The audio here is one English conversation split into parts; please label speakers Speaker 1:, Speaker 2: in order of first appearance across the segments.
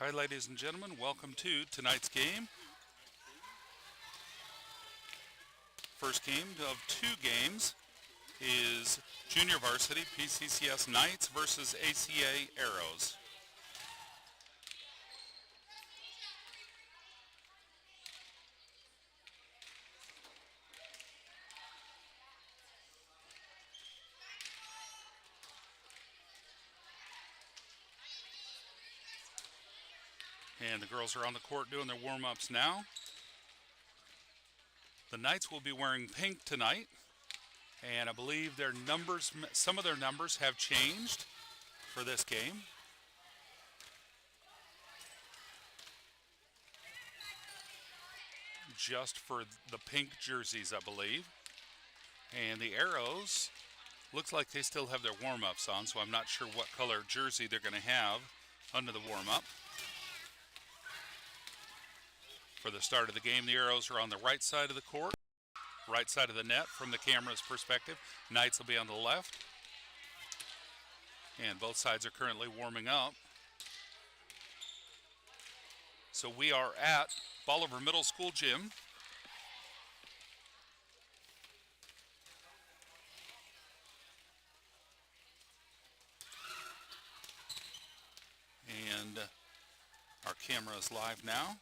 Speaker 1: Hi, ladies and gentlemen. Welcome to tonight's game. First game of two games is Junior Varsity PCCS Knights versus ACA Arrows. And the girls are on the court doing their warm-ups now. The Knights will be wearing pink tonight, and I believe their numbers, some of their numbers have changed for this game. Just for the pink jerseys, I believe. And the Arrows, looks like they still have their warm-ups on, so I'm not sure what color jersey they're going to have under the warm-up. For the start of the game, the Arrows are on the right side of the court, right side of the net from the camera's perspective. Knights will be on the left. And both sides are currently warming up. So we are at Bolivar Middle School gym. And our camera is live now.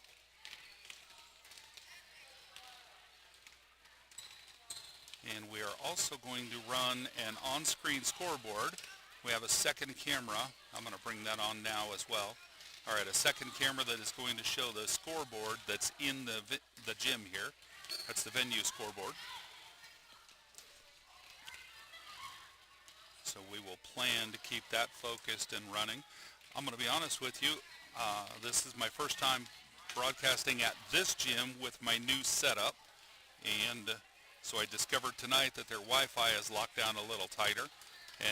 Speaker 1: And we are also going to run an on-screen scoreboard. We have a second camera. I'm going to bring that on now as well. All right, a second camera that is going to show the scoreboard that's in the gym here. That's the venue scoreboard. So we will plan to keep that focused and running. I'm going to be honest with you. This is my first time broadcasting at this gym with my new setup. And so I discovered tonight that their Wi-Fi is locked down a little tighter.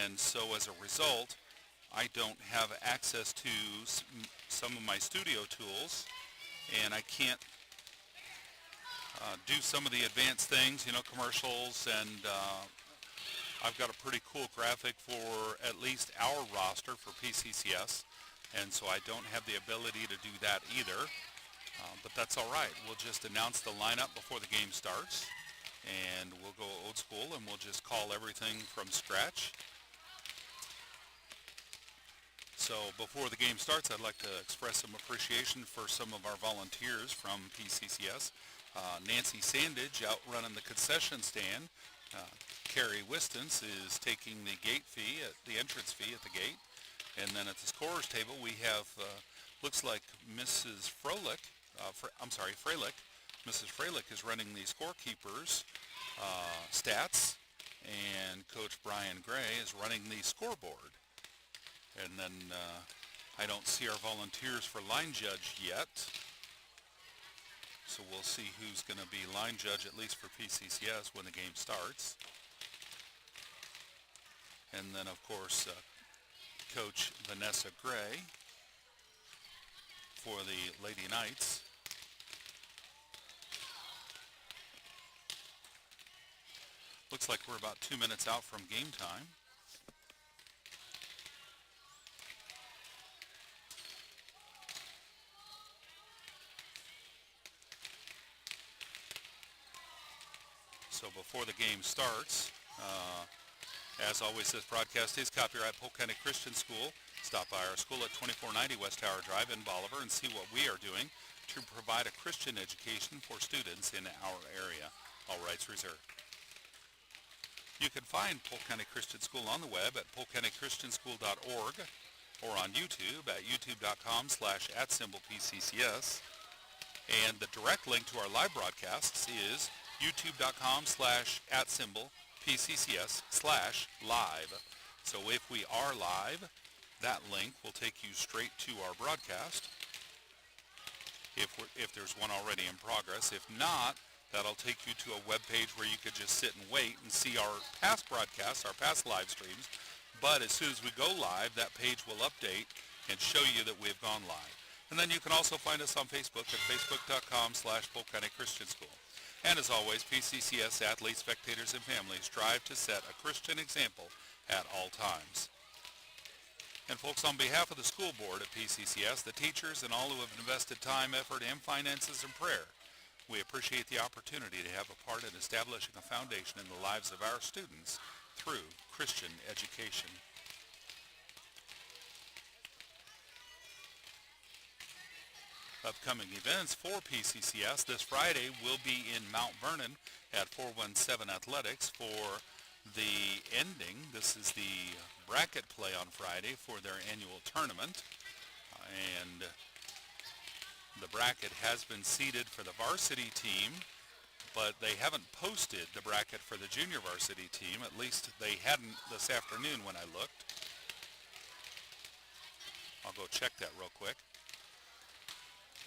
Speaker 1: And so as a result, I don't have access to some of my studio tools. And I can't do some of the advanced things, you know, commercials. And I've got a pretty cool graphic for at least our roster for PCCS. And so I don't have the ability to do that either. But that's all right. We'll just announce the lineup before the game starts. And we'll go old school and we'll just call everything from scratch. So before the game starts, I'd like to express some appreciation for some of our volunteers from PCCS. Nancy Sandage out running the concession stand. Carrie Wistance is taking the gate fee, the entrance fee at the gate. And then at the scorer's table, we have, looks like Mrs. Froelich. Mrs. Froelich is running the scorekeepers stats, and Coach Brian Gray is running the scoreboard. And then I don't see our volunteers for line judge yet. So we'll see who's going to be line judge, at least for PCCS, when the game starts. And then, of course, Coach Vanessa Gray for the Lady Knights. Looks like we're about 2 minutes out from game time. So before the game starts, as always, this broadcast is copyright Polk County Christian School. Stop by our school at 2490 West Tower Drive in Bolivar and see what we are doing to provide a Christian education for students in our area. All rights reserved. You can find Polk County Christian School on the web at polkcountychristianschool.org or on YouTube at youtube.com/@PCCS. And the direct link to our live broadcasts is youtube.com/@PCCS/live. So if we are live, that link will take you straight to our broadcast if there's one already in progress. If not, that'll take you to a web page where you could just sit and wait and see our past broadcasts, our past live streams. But as soon as we go live, that page will update and show you that we've gone live. And then you can also find us on Facebook at facebook.com/Polk County Christian School. And as always, PCCS athletes, spectators, and families strive to set a Christian example at all times. And folks, on behalf of the school board at PCCS, the teachers, and all who have invested time, effort, and finances in prayer, we appreciate the opportunity to have a part in establishing a foundation in the lives of our students through Christian education. Upcoming events for PCCS this Friday will be in Mount Vernon at 417 Athletics for the ending. This is the bracket play on Friday for their annual tournament. And the bracket has been seeded for the varsity team, but they haven't posted the bracket for the junior varsity team. At least they hadn't this afternoon when I looked. I'll go check that real quick.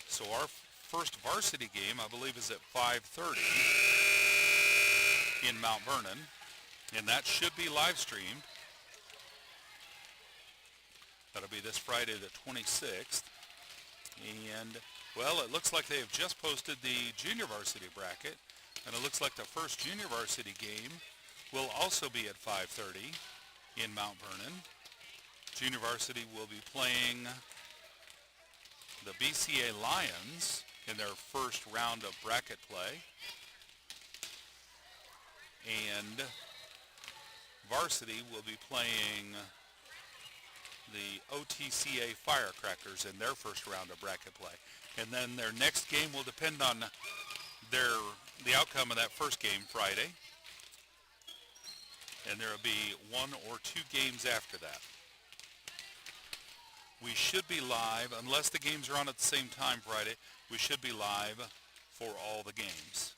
Speaker 1: So our first varsity game, I believe, is at 5:30 in Mount Vernon, and that should be live streamed. That'll be this Friday the 26th. And, well, it looks like they have just posted the junior varsity bracket, and it looks like the first junior varsity game will also be at 5:30 in Mount Vernon. Junior varsity will be playing the BCA Lions in their first round of bracket play. And varsity will be playing the OTCA Firecrackers in their first round of bracket play. And then their next game will depend on the outcome of that first game Friday. And there will be one or two games after that. We should be live, unless the games are on at the same time Friday, we should be live for all the games.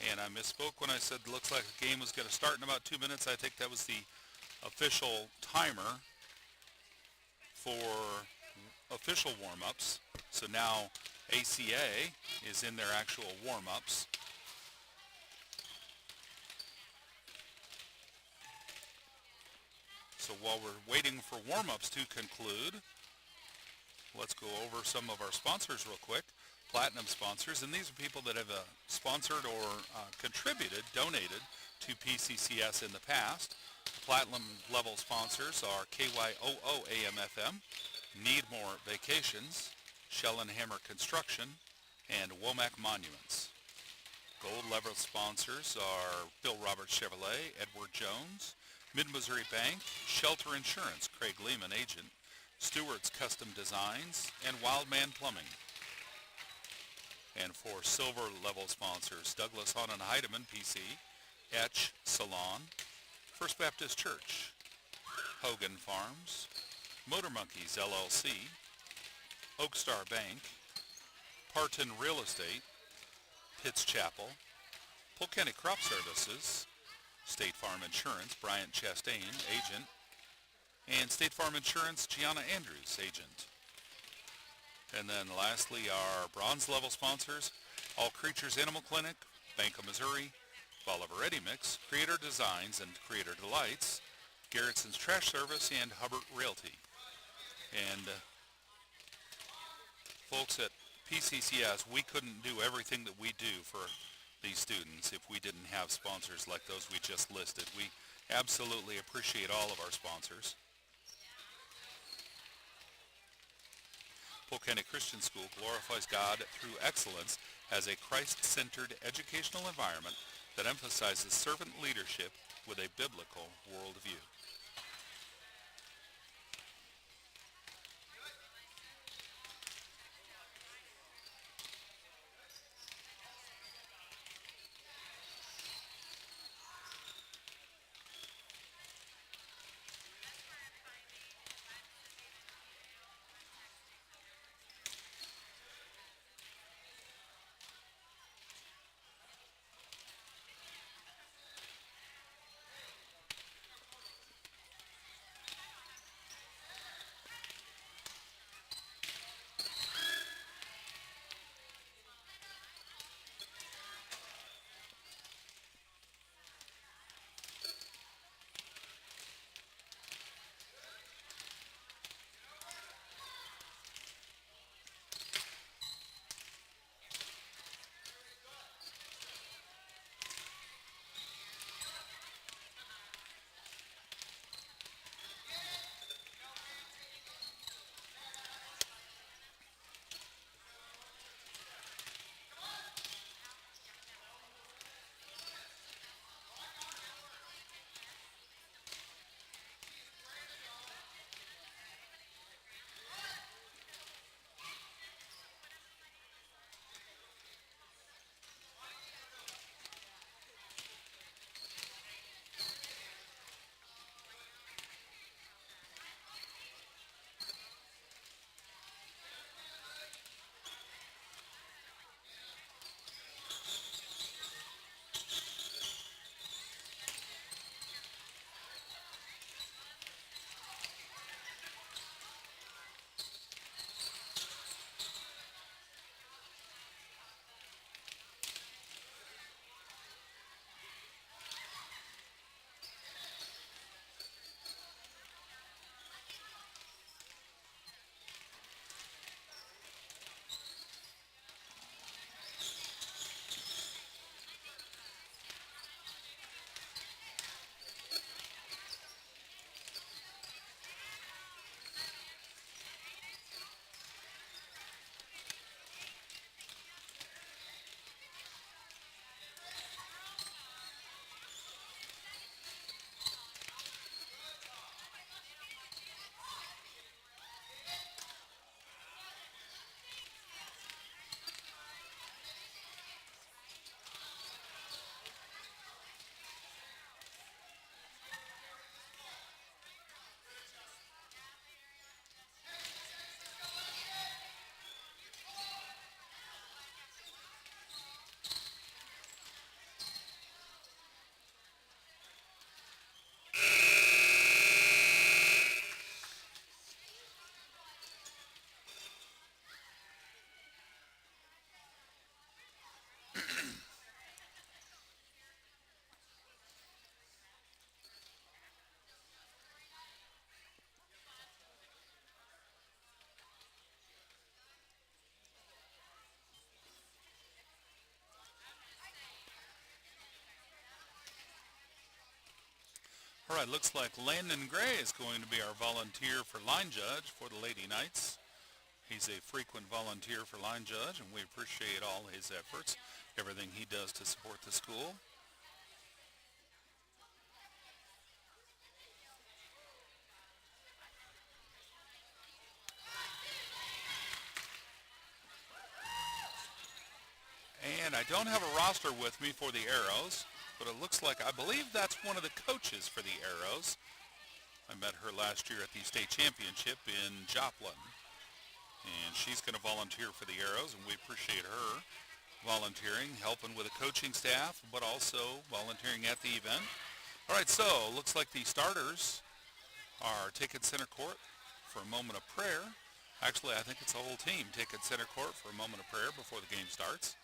Speaker 1: And I misspoke when I said it looks like the game was going to start in about 2 minutes. I think that was the official timer for official warm-ups. So now ACA is in their actual warm-ups. So while we're waiting for warm-ups to conclude, let's go over some of our sponsors real quick. Platinum sponsors, and these are people that have sponsored or contributed, donated to PCCS in the past. Platinum level sponsors are KYOO AM/FM, Need More Vacations, Shell and Hammer Construction, and Womack Monuments. Gold level sponsors are Bill Roberts Chevrolet, Edward Jones, Mid-Missouri Bank, Shelter Insurance, Craig Lehman, agent, Stewart's Custom Designs, and Wildman Plumbing. And for silver level sponsors, Douglas Hahn and Heidemann, PC, Etch Salon, First Baptist Church, Hogan Farms, Motor Monkeys LLC, Oakstar Bank, Parton Real Estate, Pitts Chapel, Polk County Crop Services, State Farm Insurance, Bryant Chastain, agent, and State Farm Insurance, Gianna Andrews, agent. And then lastly, our bronze level sponsors, All Creatures Animal Clinic, Bank of Missouri, Bolivar Ready Mix, Creator Designs and Creator Delights, Garrettson's Trash Service, and Hubbard Realty. And folks, at PCCS, we couldn't do everything that we do for these students if we didn't have sponsors like those we just listed. We absolutely appreciate all of our sponsors. Polk County Christian School glorifies God through excellence as a Christ-centered educational environment that emphasizes servant leadership with a biblical worldview. All right, looks like Landon Gray is going to be our volunteer for line judge for the Lady Knights. He's a frequent volunteer for line judge, and we appreciate all his efforts, everything he does to support the school. And I don't have a roster with me for the Arrows, but it looks like, I believe that's one of the coaches for the Arrows. I met her last year at the state championship in Joplin. And she's going to volunteer for the Arrows, and we appreciate her volunteering, helping with the coaching staff, but also volunteering at the event. All right, so looks like the starters are taking center court for a moment of prayer. Actually, I think it's the whole team taking center court for a moment of prayer before the game starts.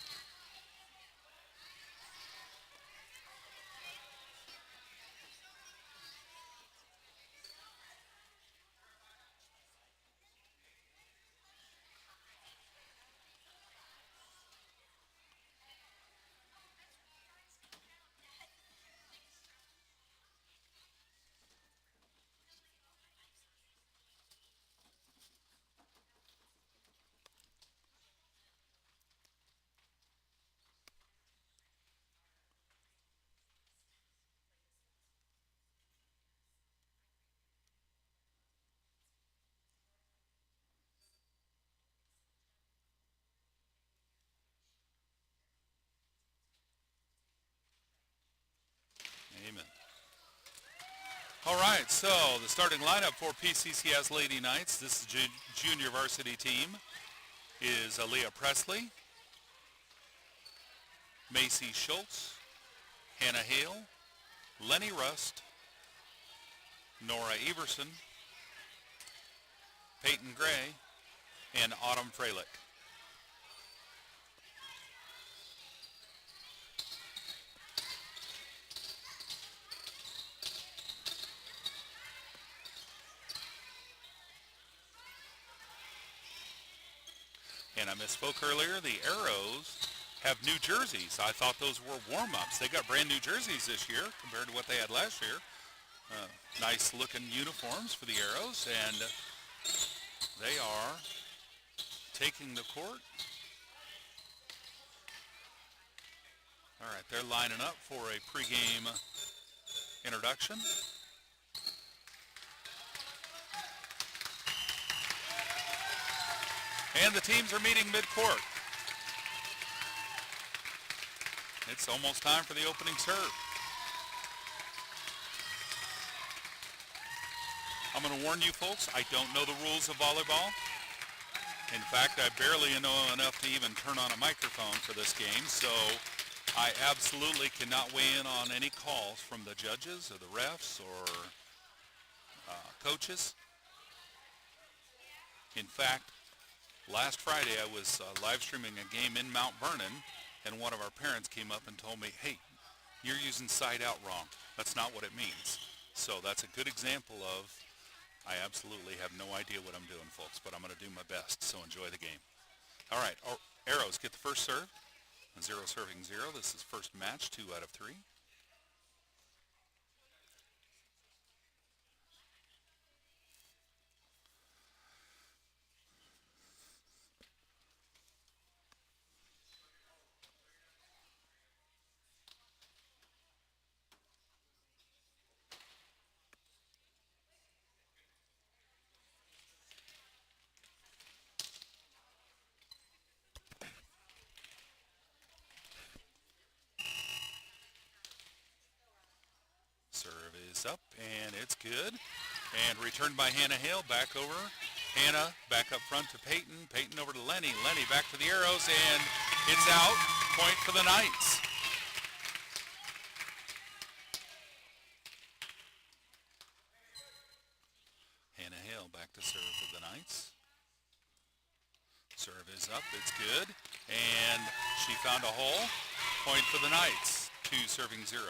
Speaker 1: Amen. All right, so the starting lineup for PCCS Lady Knights, this is junior varsity team, is Aaliyah Presley, Macy Schultz, Hannah Hale, Lenny Rust, Nora Everson, Peyton Gray, and Autumn Freilich. And I misspoke earlier, the Arrows have new jerseys. I thought those were warm-ups. They got brand new jerseys this year compared to what they had last year. Nice looking uniforms for the Arrows, and they are taking the court. All right, they're lining up for a pregame introduction. And the teams are meeting mid-court. It's almost time for the opening serve. I'm going to warn you folks, I don't know the rules of volleyball. In fact, I barely know enough to even turn on a microphone for this game, so I absolutely cannot weigh in on any calls from the judges or the refs or coaches. In fact, last Friday I was live streaming a game in Mount Vernon, and one of our parents came up and told me, hey, you're using side out wrong. That's not what it means. So that's a good example of, I absolutely have no idea what I'm doing, folks, but I'm going to do my best, so enjoy the game. All right, Arrows get the first serve. 0 serving 0. This is first match, 2 out of 3. Serve is up, and it's good. And returned by Hannah Hale, back over. Hannah back up front to Peyton. Peyton over to Lenny. Lenny back to the Arrows, and it's out. Point for the Knights. Hannah Hale back to serve for the Knights. Serve is up, it's good. And she found a hole. Point for the Knights. 2 serving 0.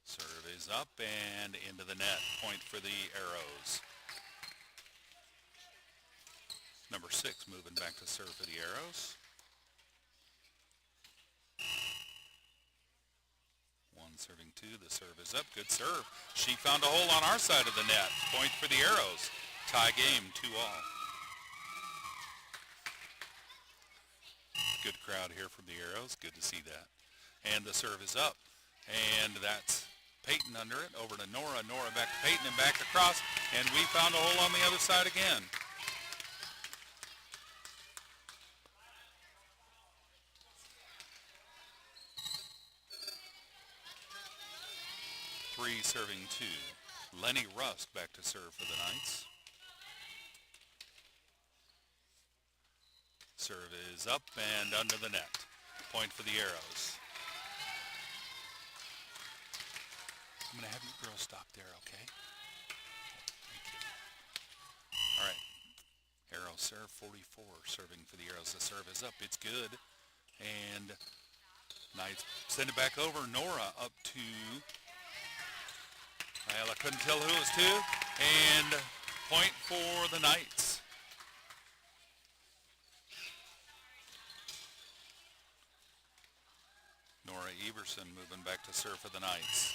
Speaker 1: Serve is up and into the net. Point for the Arrows. Number 6 moving back to serve for the Arrows. 1 serving 2. The serve is up. Good serve. She found a hole on our side of the net. Point for the Arrows. Tie game, 2-all. Good crowd here from the Arrows. Good to see that. And the serve is up. And that's Peyton under it. Over to Nora. Nora back to Peyton and back across. And we found a hole on the other side again. Three serving 2. Lenny Rusk back to serve for the Knights. Serve is up and under the net. Point for the Arrows. I'm going to have you girls stop there, okay? Thank you. All right. Arrow serve 44, serving for the Arrows. The serve is up. It's good. And Knights send it back over. Nora up to... Well, I couldn't tell who it was to. And point for the Knights. Nora Everson moving back to serve for the Knights.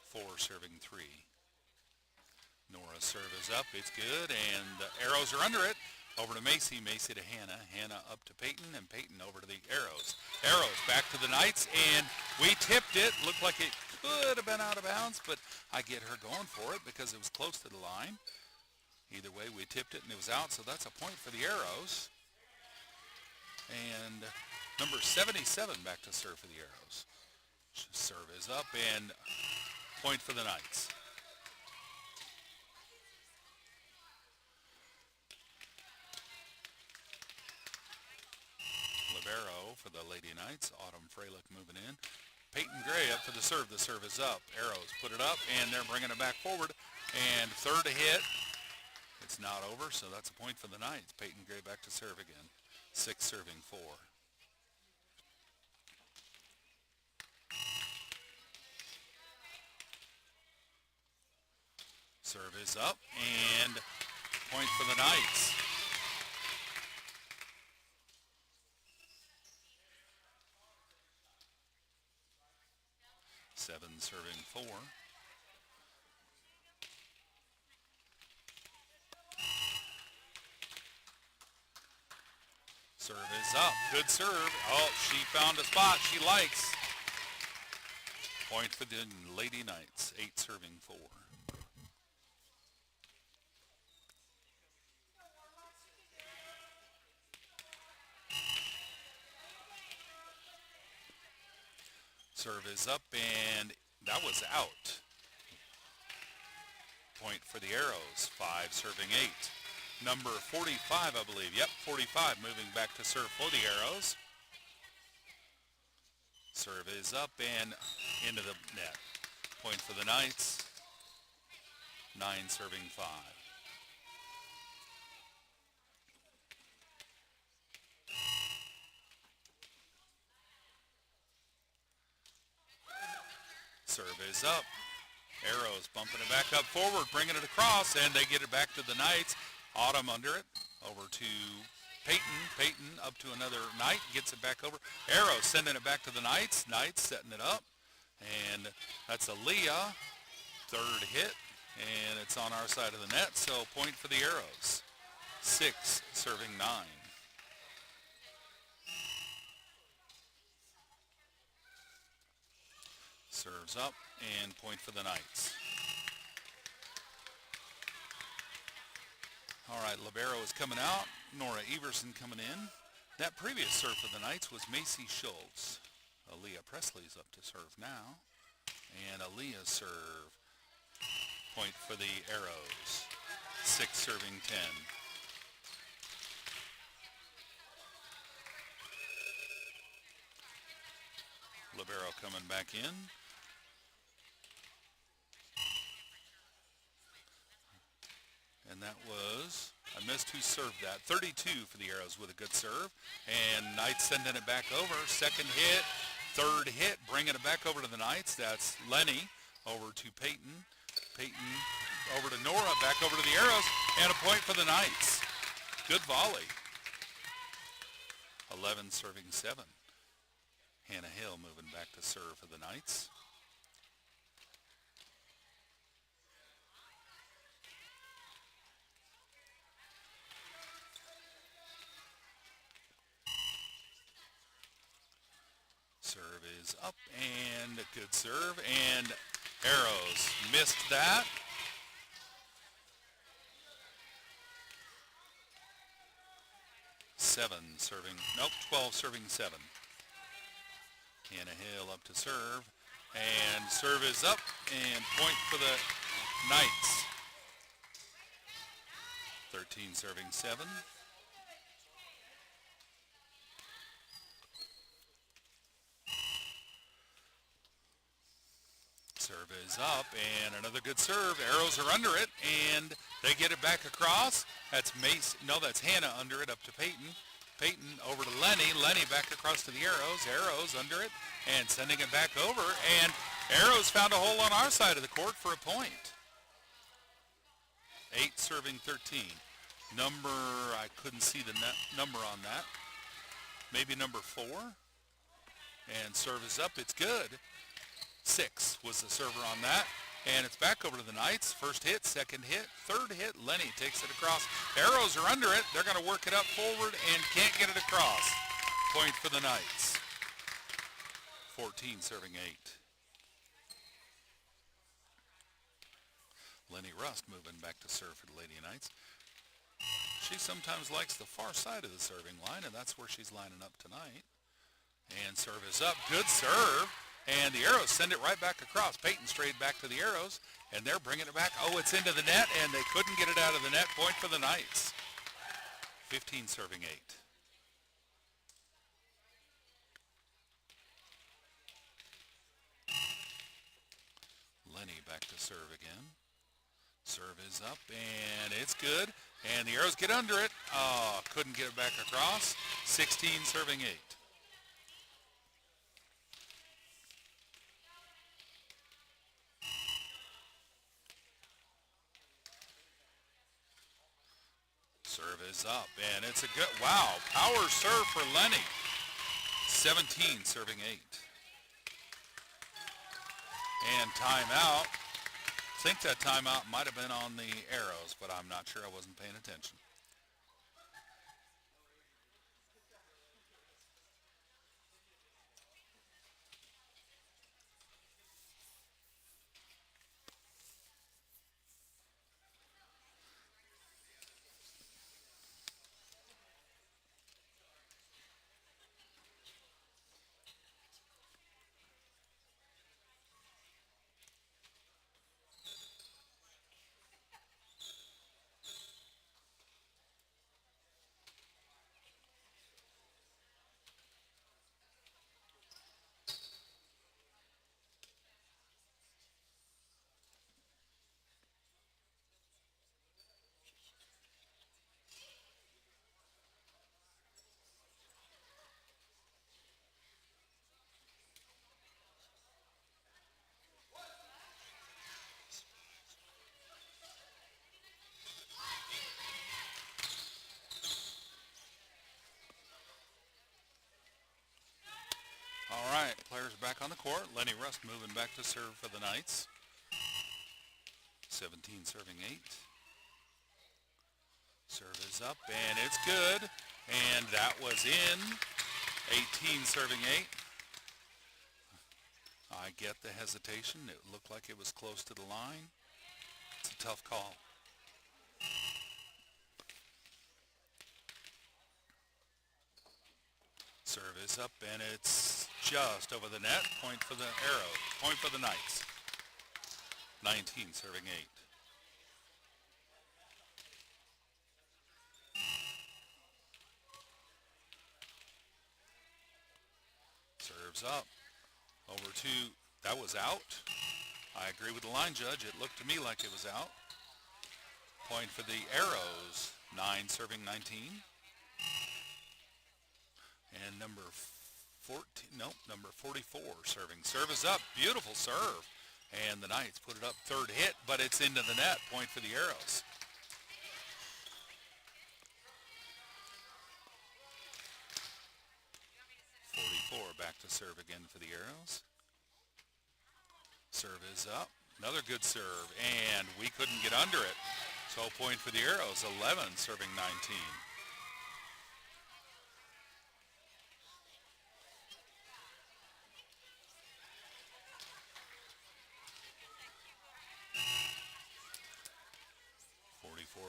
Speaker 1: 4 serving 3. Nora's serve is up. It's good. And the Arrows are under it. Over to Macy. Macy to Hannah. Hannah up to Peyton. And Peyton over to the Arrows. Arrows back to the Knights. And we tipped it. Looked like it could have been out of bounds, but I get her going for it because it was close to the line. Either way, we tipped it and it was out, so that's a point for the Arrows. And number 77 back to serve for the Arrows. Serve is up and point for the Knights. Libero for the Lady Knights. Autumn Freilich moving in. Peyton Gray up for the serve. The serve is up. Arrows put it up, and they're bringing it back forward. And third hit. It's not over, so that's a point for the Knights. Peyton Gray back to serve again. 6 serving 4. Serve is up, and point for the Knights. Seven serving 4. Serve is up. Good serve. Oh, she found a spot she likes. Point for the Lady Knights. 8 serving 4. Serve is up, and that was out. Point for the Arrows. 5 serving 8. Number 45, I believe. Yep, 45 moving back to serve for the Arrows. Serve is up and into the net. Point for the Knights. 9 serving 5. Serve is up. Arrows bumping it back up forward, bringing it across, and they get it back to the Knights. Autumn under it. Over to Peyton. Peyton up to another Knight. Gets it back over. Arrows sending it back to the Knights. Knights setting it up. And that's Aaliyah. Third hit. And it's on our side of the net, so point for the Arrows. 6 serving 9. Serves up and point for the Knights. All right, Libero is coming out. Nora Everson coming in. That previous serve for the Knights was Macy Schultz. Aaliyah Presley's up to serve now. And Aaliyah's serve. Point for the Arrows. 6 serving 10. Libero coming back in. And that was, I missed who served that. 32 for the Arrows with a good serve. And Knights sending it back over. Second hit, third hit, bringing it back over to the Knights. That's Lenny over to Peyton. Peyton over to Nora, back over to the Arrows, and a point for the Knights. Good volley. 11 serving 7. Hannah Hill moving back to serve for the Knights. Serve is up and a good serve, and Arrows missed that. Seven serving, nope, 12 serving 7. Hannah Hill up to serve, and serve is up, and point for the Knights. 13 serving 7. Serve is up, and another good serve. Arrows are under it, and they get it back across. That's that's Hannah under it up to Peyton. Peyton over to Lenny. Lenny back across to the Arrows. Arrows under it, and sending it back over, and Arrows found a hole on our side of the court for a point. 8 serving 13. Number, I couldn't see the number on that. Maybe number 4. And serve is up. It's good. 6 was the server on that. And it's back over to the Knights. First hit, second hit, third hit. Lenny takes it across. Arrows are under it. They're going to work it up forward and can't get it across. Point for the Knights. 14 serving 8. Lenny Rust moving back to serve for the Lady Knights. She sometimes likes the far side of the serving line, and that's where she's lining up tonight. And serve is up. Good serve. And the Arrows send it right back across. Peyton strayed back to the Arrows, and they're bringing it back. Oh, it's into the net, and they couldn't get it out of the net. Point for the Knights. 15 serving 8. Lenny back to serve again. Serve is up, and it's good. And the Arrows get under it. Oh, couldn't get it back across. 16 serving 8. Serve is up, and it's a good, wow, power serve for Lenny. 17 serving 8. And timeout. I think that timeout might have been on the Arrows, but I'm not sure. I wasn't paying attention. All right, players back on the court. Lenny Rust moving back to serve for the Knights. 17 serving 8. Serve is up, and it's good. And that was in. 18 serving 8. I get the hesitation. It looked like it was close to the line. It's a tough call. Serve is up, and it's just over the net. Point for the Arrow. Point for the Knights. 19 serving 8. Serves up. Over to, that was out. I agree with the line judge. It looked to me like it was out. Point for the Arrows. 9 serving 19. And number 44 serving. Serve is up. Beautiful serve. And the Knights put it up. Third hit, but it's into the net. Point for the Arrows. back to serve again for the Arrows. Serve is up. Another good serve, and we couldn't get under it. So point for the Arrows, 11 serving 19.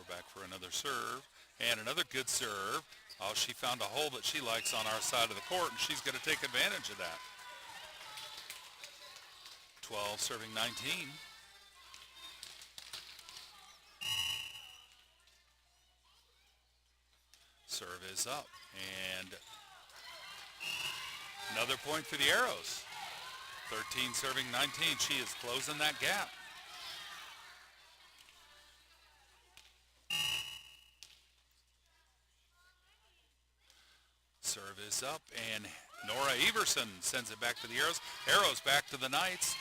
Speaker 1: Back for another serve, and another good serve. Oh, she found a hole that she likes on our side of the court, and she's going to take advantage of that. 12 serving 19. Serve is up, and another point for the Arrows. 13 serving 19. She is closing that gap. Serve is up, and Nora Everson sends it back to the Arrows. Arrows back to the Knights.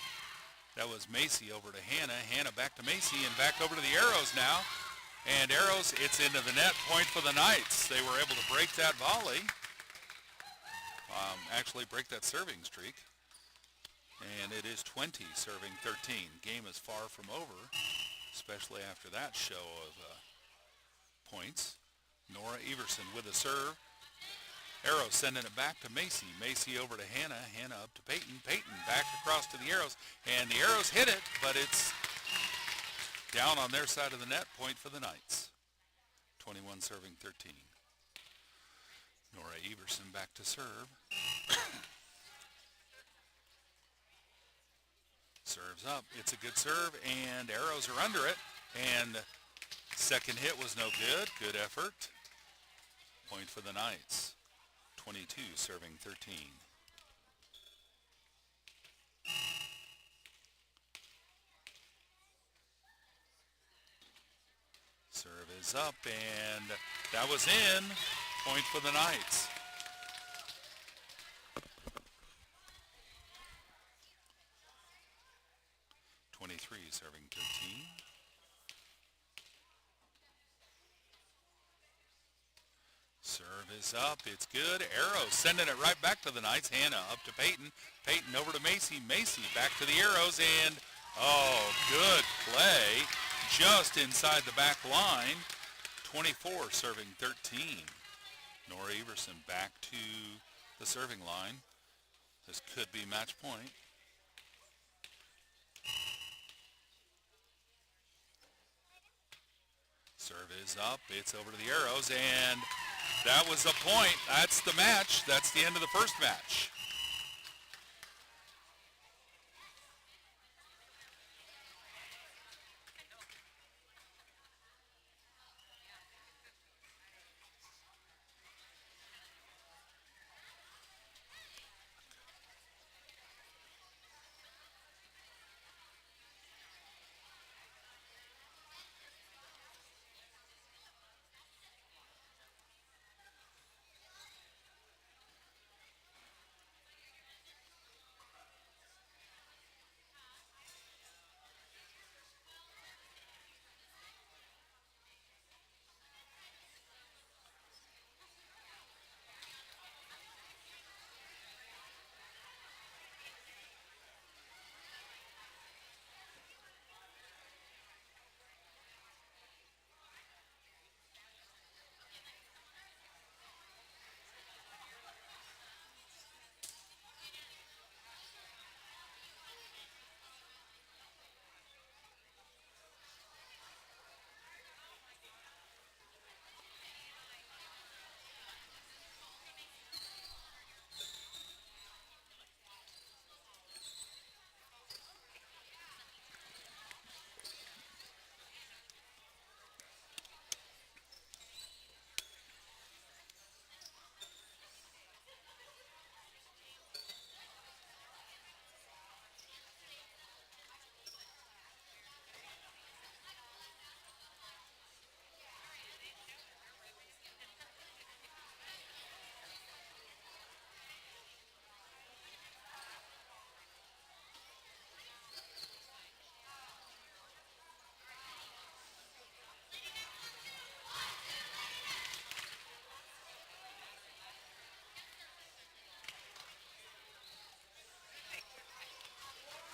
Speaker 1: That was Macy over to Hannah. Hannah back to Macy, and back over to the Arrows now. And Arrows, it's into the net, point for the Knights. They were able to break that volley. Actually break that serving streak. And it is 20 serving 13. Game is far from over, especially after that show of points. Nora Everson with a serve. Arrows sending it back to Macy. Macy over to Hannah. Hannah up to Peyton. Peyton back across to the Arrows. And the Arrows hit it, but it's down on their side of the net. Point for the Knights. 21 serving 13. Nora Everson back to serve. Serves up. It's a good serve, and Arrows are under it. And second hit was no good. Good effort. Point for the Knights. 22 serving 13. Serve is up, and that was in. Point for the Knights. Serving 13. Serve is up. It's good. Arrows sending it right back to the Knights. Hannah up to Peyton. Peyton over to Macy. Macy back to the Arrows. And, oh, good play. Just inside the back line. 24 serving 13. Nora Everson back to the serving line. This could be match point. Serve is up. It's over to the Arrows, and that was the point. That's the match. That's the end of the first match.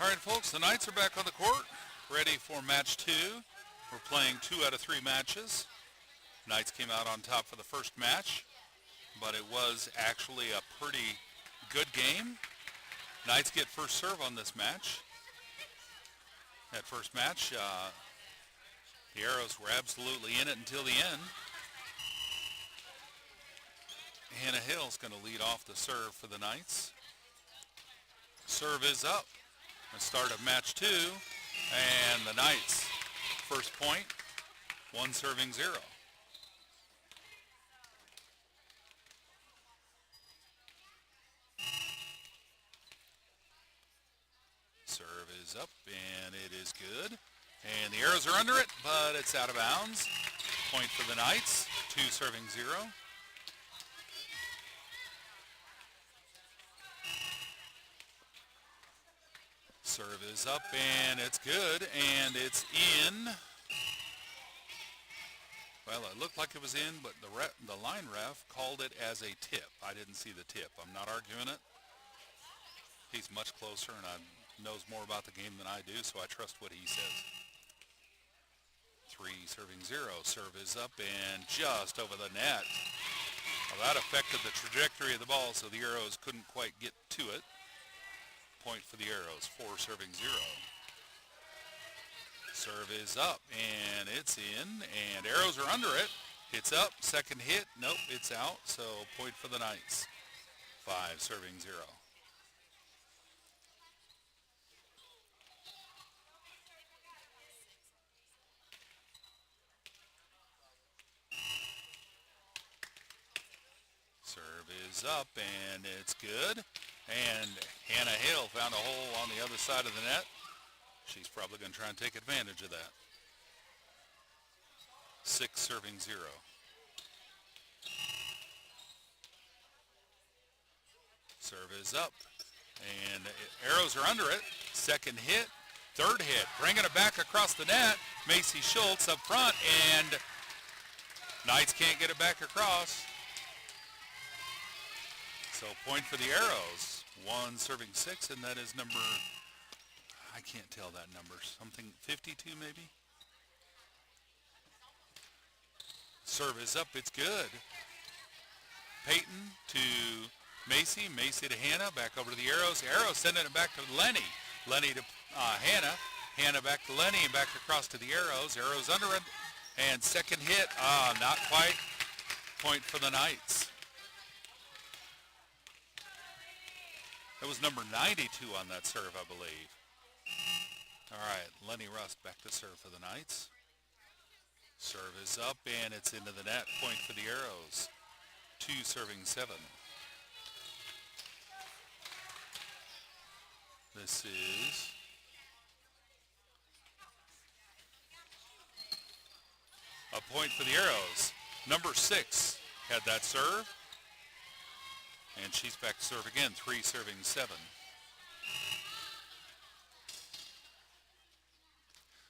Speaker 1: All right, folks, the Knights are back on the court, ready for match 2. We're playing 2 out of 3 matches. Knights came out on top for the first match, but it was actually a pretty good game. Knights get first serve on this match. That first match, the Arrows were absolutely in it until the end. Hannah Hill's going to lead off the serve for the Knights. Serve is up. The start of match 2, and the Knights first point, 1 serving 0. Serve is up, and it is good. And the Arrows are under it, but it's out of bounds. Point for the Knights, 2 serving 0. Serve is up, and it's good, and it's in. Well, it looked like it was in, but the line ref called it as a tip. I didn't see the tip. I'm not arguing it. He's much closer and knows more about the game than I do, so I trust what he says. 3 serving 0. Serve is up and just over the net. Well, that affected the trajectory of the ball, so the Arrows couldn't quite get to it. Point for the Arrows, 4 serving 0. Serve is up, and it's in, and Arrows are under it. It's up, second hit, nope, it's out, so point for the Knights, 5 serving 0. Serve is up, and it's good. And Hannah Hill found a hole on the other side of the net. She's probably going to try and take advantage of that. 6 serving 0. Serve is up. And Arrows are under it. Second hit. Third hit. Bringing it back across the net. Macy Schultz up front. And Knights can't get it back across. So point for the Arrows, 1 serving 6, and that is number, I can't tell that number, something 52 maybe? Serve is up, it's good. Peyton to Macy, Macy to Hannah, back over to the Arrows. Arrows sending it back to Lenny. Lenny to Hannah. Hannah back to Lenny and back across to the Arrows. Arrows under it, and second hit, not quite. Point for the Knights. That was number 92 on that serve, I believe. All right, Lenny Rust back to serve for the Knights. Serve is up, and it's into the net. Point for the Arrows. 2 serving 7. This is a point for the Arrows. Number 6 had that serve. And she's back to serve again, 3 serving 7.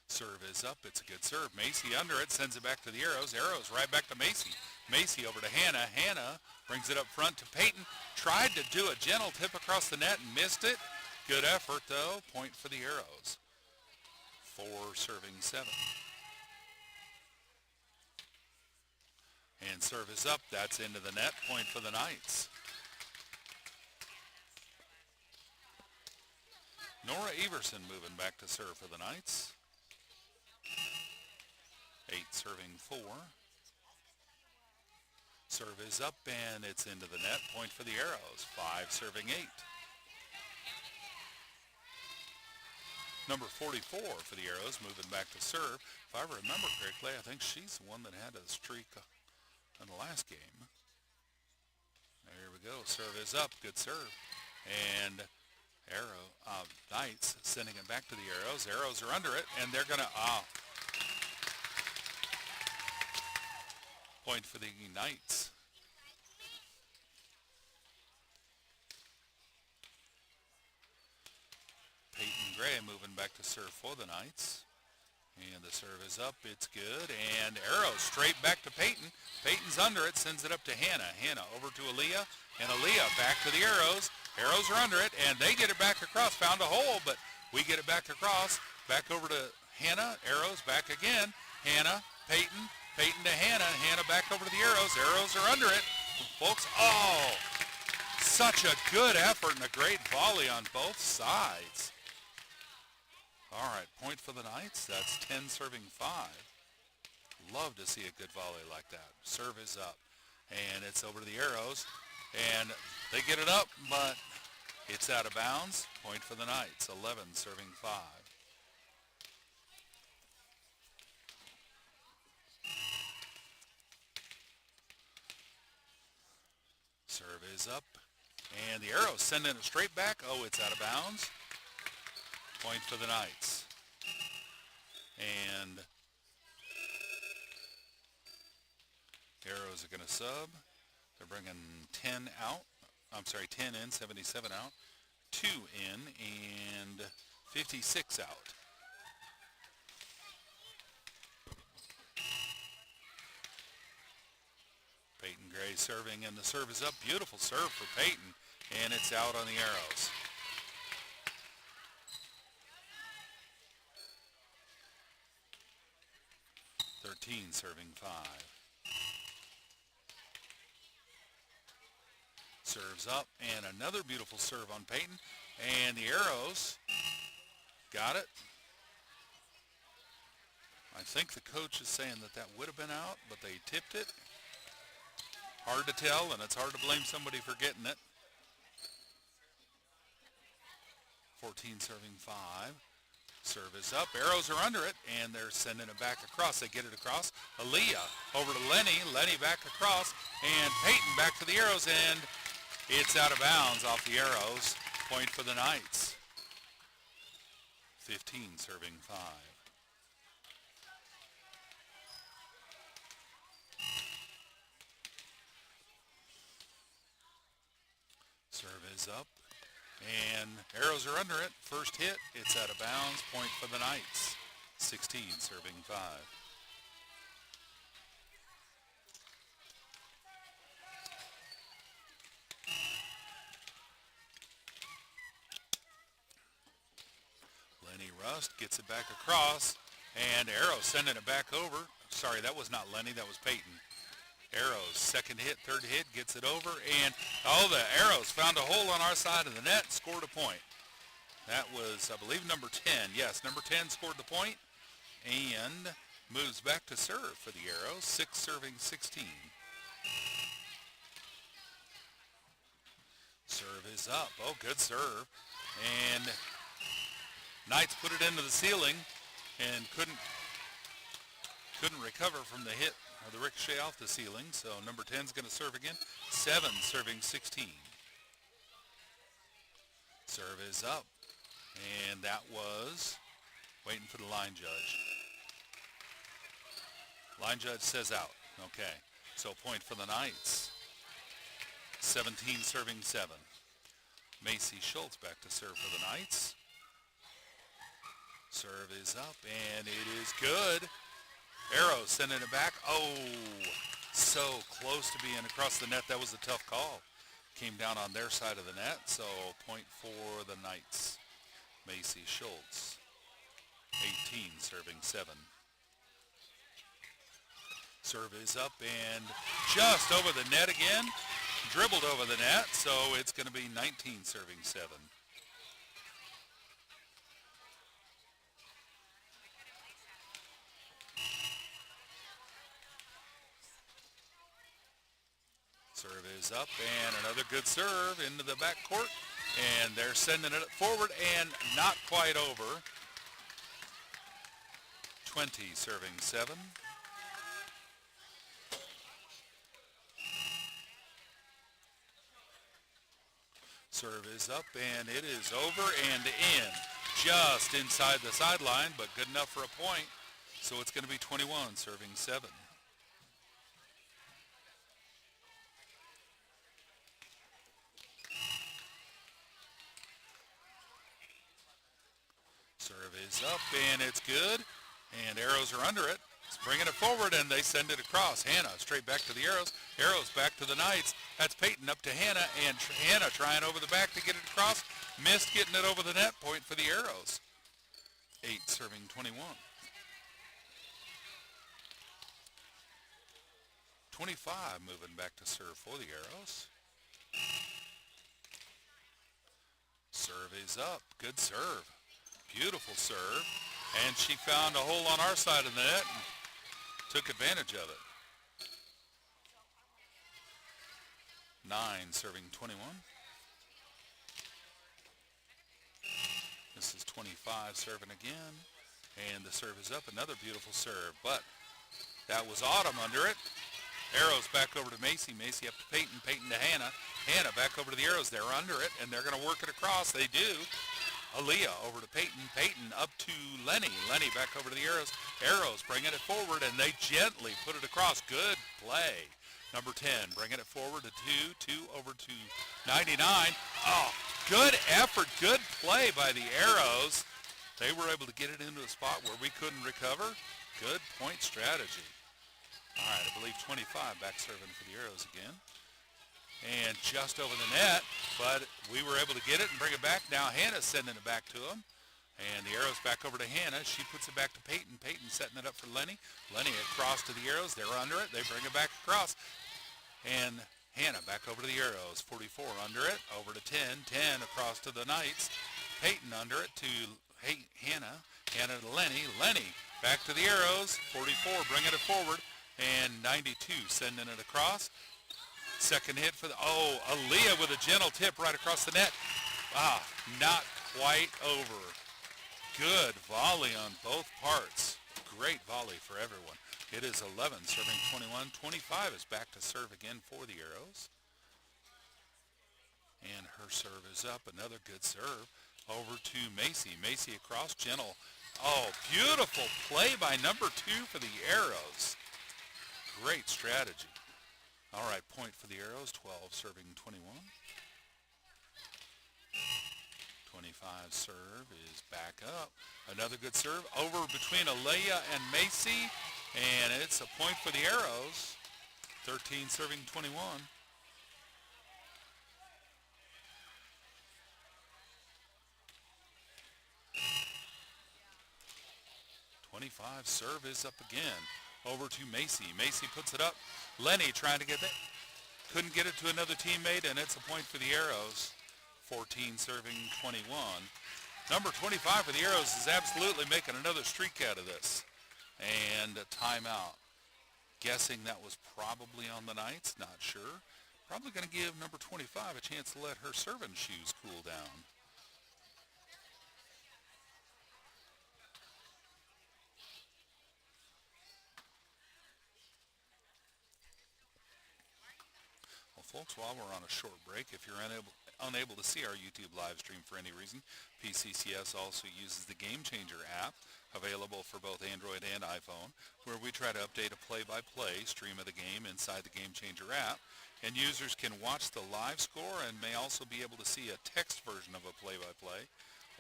Speaker 1: Serve is up, it's a good serve. Macy under it, sends it back to the Arrows. Arrows right back to Macy. Macy over to Hannah. Hannah brings it up front to Peyton. Tried to do a gentle tip across the net and missed it. Good effort though, point for the Arrows. 4 serving 7. And serve is up, that's into the net, point for the Knights. Nora Everson moving back to serve for the Knights. 8 serving 4. Serve is up, and it's into the net. Point for the Arrows. 5 serving 8. Number 44 for the Arrows moving back to serve. If I remember correctly, I think she's the one that had a streak in the last game. There we go. Serve is up. Good serve. And Knights sending it back to the Arrows. Arrows are under it, and they're going to point for the Knights. Peyton Gray moving back to serve for the Knights. And the serve is up. It's good. And Arrows straight back to Peyton. Peyton's under it. Sends it up to Hannah. Hannah over to Aaliyah. And Aaliyah back to the Arrows. Arrows are under it. And they get it back across. Found a hole. But We get it back across, back over to Hannah. Arrows back again. Hannah, Peyton, Peyton to Hannah. Hannah back over to the arrows. Arrows are under it. Folks, oh, such a good effort and a great volley on both sides. All right, point for the Knights. That's 10 serving 5. Love to see a good volley like that. Serve is up, and it's over to the arrows, and they get it up, but it's out of bounds. Point for the Knights. 11 serving 5. Serve is up, and the arrows sending it straight back. Oh, it's out of bounds. Point for the Knights. And arrows are going to sub. They're bringing 10 out. I'm sorry, 10 in, 77 out. 2 in, and 56 out. Peyton Gray serving, and the serve is up. Beautiful serve for Peyton, and it's out on the arrows. Serving 5. Serves up, and another beautiful serve on Peyton, and the arrows got it. I think the coach is saying that would have been out, but they tipped it. Hard to tell, and it's hard to blame somebody for getting it. 14 serving 5. Serve is up, arrows are under it, and they're sending it back across. They get it across. Aaliyah over to Lenny. Lenny back across, and Peyton back to the arrows, and it's out of bounds off the arrows. Point for the Knights. 15 serving 5. Serve is up. And arrows are under it. First hit, it's out of bounds. Point for the Knights. 16 serving 5. Lenny Rust gets it back across, and Arrows sending it back over. Sorry, that was not Lenny, that was Peyton. Arrows, second hit, third hit, gets it over, and the Arrows found a hole on our side of the net, scored a point. That was, I believe, number 10. Yes, number 10 scored the point and moves back to serve for the Arrows, 6 serving 16. Serve is up. Oh, good serve. And Knights put it into the ceiling and couldn't recover from the hit or the ricochet off the ceiling. So number 10 is going to serve again. 7 serving 16. Serve is up. And that was waiting for the line judge. Line judge says out. Okay. So point for the Knights. 17 serving 7. Macy Schultz back to serve for the Knights. Serve is up, and it is good. Arrows sending it back. Oh, so close to being across the net. That was a tough call. Came down on their side of the net, so point for the Knights. Macy Schultz, 18 serving 7. Serve is up and just over the net again. Dribbled over the net, so it's going to be 19 serving 7. Serve is up, and another good serve into the back court, and they're sending it forward and not quite over. 20 serving 7. Serve is up, and it is over and in. Just inside the sideline, but good enough for a point. So it's going to be 21 serving 7. Serve is up, and it's good. And Arrows are under it. It's bringing it forward, and they send it across. Hannah straight back to the Arrows. Arrows back to the Knights. That's Peyton up to Hannah, and Hannah trying over the back to get it across. Missed getting it over the net. Point for the Arrows. 8 serving 21. 25 moving back to serve for the Arrows. Serve is up. Good serve. Beautiful serve. And she found a hole on our side of the net and took advantage of it. 9 serving 21. This is 25 serving again. And the serve is up. Another beautiful serve. But that was Autumn under it. Arrows back over to Macy. Macy up to Peyton. Peyton to Hannah. Hannah back over to the Arrows. They're under it, and they're going to work it across. They do. Aaliyah over to Peyton. Peyton up to Lenny. Lenny back over to the Arrows. Arrows bringing it forward, and they gently put it across. Good play. Number 10 bringing it forward to 2. 2 over to 99. Oh, good effort. Good play by the Arrows. They were able to get it into a spot where we couldn't recover. Good point strategy. All right, I believe 25 back serving for the Arrows again. And just over the net, but we were able to get it and bring it back. Now Hannah's sending it back to him. And the Arrows back over to Hannah. She puts it back to Peyton. Peyton setting it up for Lenny. Lenny across to the Arrows. They're under it. They bring it back across. And Hannah back over to the Arrows. 44 under it. Over to 10. 10 across to the Knights. Peyton under it to Hannah. Hannah to Lenny. Lenny back to the Arrows. 44 bringing it forward. And 92 sending it across. Second hit for the, Aaliyah with a gentle tip right across the net. Not quite over. Good volley on both parts. Great volley for everyone. It is 11 serving 21. 25 is back to serve again for the Arrows. And her serve is up. Another good serve over to Macy. Macy across, gentle. Oh, beautiful play by number 2 for the Arrows. Great strategy. All right, point for the Arrows, 12 serving 21. 25 serve is back up. Another good serve over between Aaliyah and Macy, and it's a point for the Arrows. 13 serving 21. 25 serve is up again. Over to Macy. Macy puts it up. Lenny trying to get that. Couldn't get it to another teammate, and it's a point for the Arrows. 14 serving 21. Number 25 for the Arrows is absolutely making another streak out of this. And a timeout. Guessing that was probably on the Knights. Not sure. Probably going to give number 25 a chance to let her serving shoes cool down. Folks, while we're on a short break, if you're unable to see our YouTube live stream for any reason, PCCS also uses the Game Changer app, available for both Android and iPhone, where we try to update a play-by-play stream of the game inside the Game Changer app, and users can watch the live score and may also be able to see a text version of a play-by-play,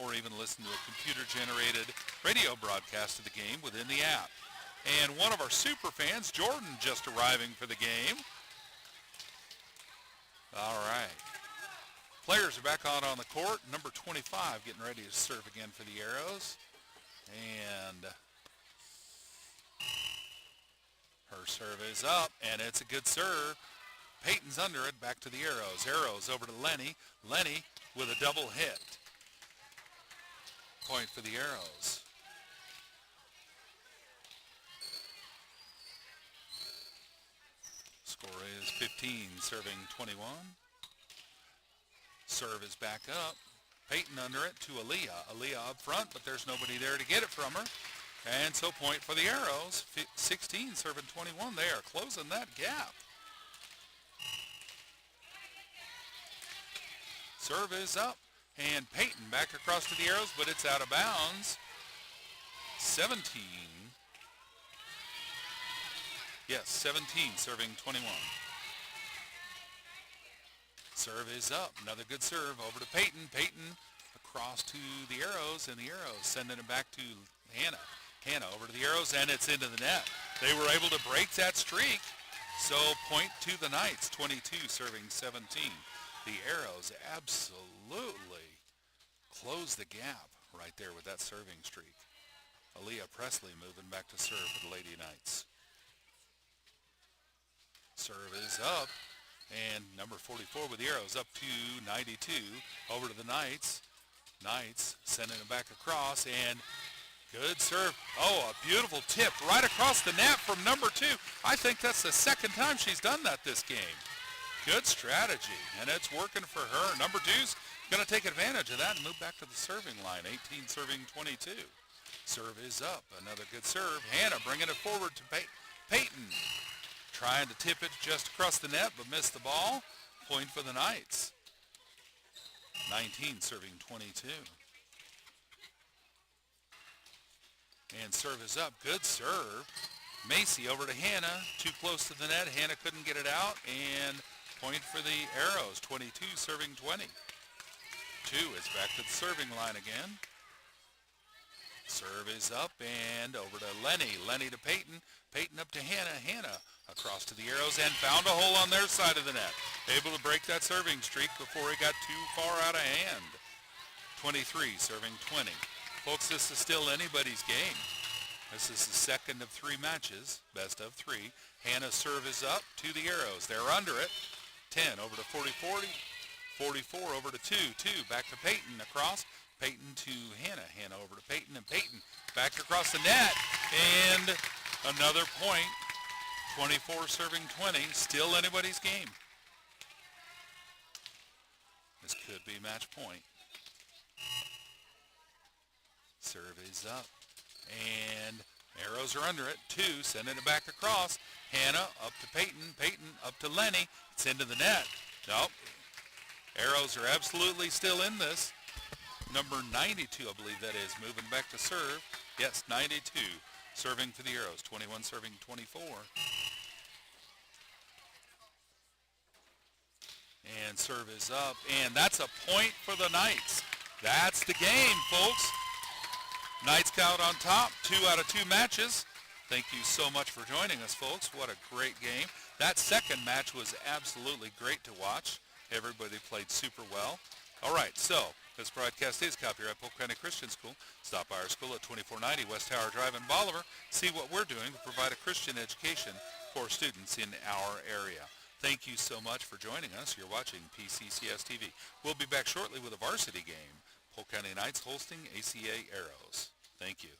Speaker 1: or even listen to a computer-generated radio broadcast of the game within the app. And one of our super fans, Jordan, just arriving for the game. All right. Players are back out on the court. Number 25 getting ready to serve again for the Arrows. And her serve is up, and it's a good serve. Peyton's under it, back to the Arrows. Arrows over to Lenny. Lenny with a double hit. Point for the Arrows. Score is 15, serving 21. Serve is back up. Peyton under it to Aaliyah. Aaliyah up front, but there's nobody there to get it from her. And so point for the Arrows. 16, serving 21. They are closing that gap. Serve is up. And Peyton back across to the Arrows, but it's out of bounds. 17. Yes, 17, serving 21. Serve is up. Another good serve over to Peyton. Peyton across to the Arrows, and the Arrows sending it back to Hannah. Hannah over to the Arrows, and it's into the net. They were able to break that streak. So point to the Knights, 22, serving 17. The Arrows absolutely closed the gap right there with that serving streak. Aaliyah Presley moving back to serve for the Lady Knights. Serve is up, and number 44 with the arrows up to 92. Over to the Knights. Knights sending it back across, and good serve. Oh, a beautiful tip right across the net from number 2. I think that's the second time she's done that this game. Good strategy, and it's working for her. Number 2's going to take advantage of that and move back to the serving line. 18 serving 22. Serve is up. Another good serve. Hannah bringing it forward to Peyton. Trying to tip it just across the net, but missed the ball. Point for the Knights. 19 serving 22. And serve is up. Good serve. Macy over to Hannah. Too close to the net. Hannah couldn't get it out. And point for the Arrows. 22 serving 20. 2 is back to the serving line again. Serve is up and over to Lenny. Lenny to Peyton. Peyton up to Hannah. Hannah across to the Arrows and found a hole on their side of the net. Able to break that serving streak before it got too far out of hand. 23 serving 20. Folks, this is still anybody's game. This is the second of 3 matches, best of 3. Hannah's serve is up to the Arrows. They're under it. 10 over to 40-40. 44 over to 2. 2 back to Peyton across. Peyton to Hannah. Hannah over to Peyton, and Peyton back across the net. And another point. 24 serving 20. Still anybody's game. This could be match point. Serve is up. And Arrows are under it. 2, sending it back across. Hannah up to Peyton. Peyton up to Lenny. It's into the net. Nope. Arrows are absolutely still in this. Number 92, I believe that is, moving back to serve. Yes, 92. Serving for the Arrows. 21 serving 24. And serve is up. And that's a point for the Knights. That's the game, folks. Knights count on top. 2 out of 2 matches. Thank you so much for joining us, folks. What a great game. That second match was absolutely great to watch. Everybody played super well. All right, so this broadcast is copyright Polk County Christian School. Stop by our school at 2490 West Tower Drive in Bolivar. See what we're doing to provide a Christian education for students in our area. Thank you so much for joining us. You're watching PCCS TV. We'll be back shortly with a varsity game. Polk County Knights hosting ACA Arrows. Thank you.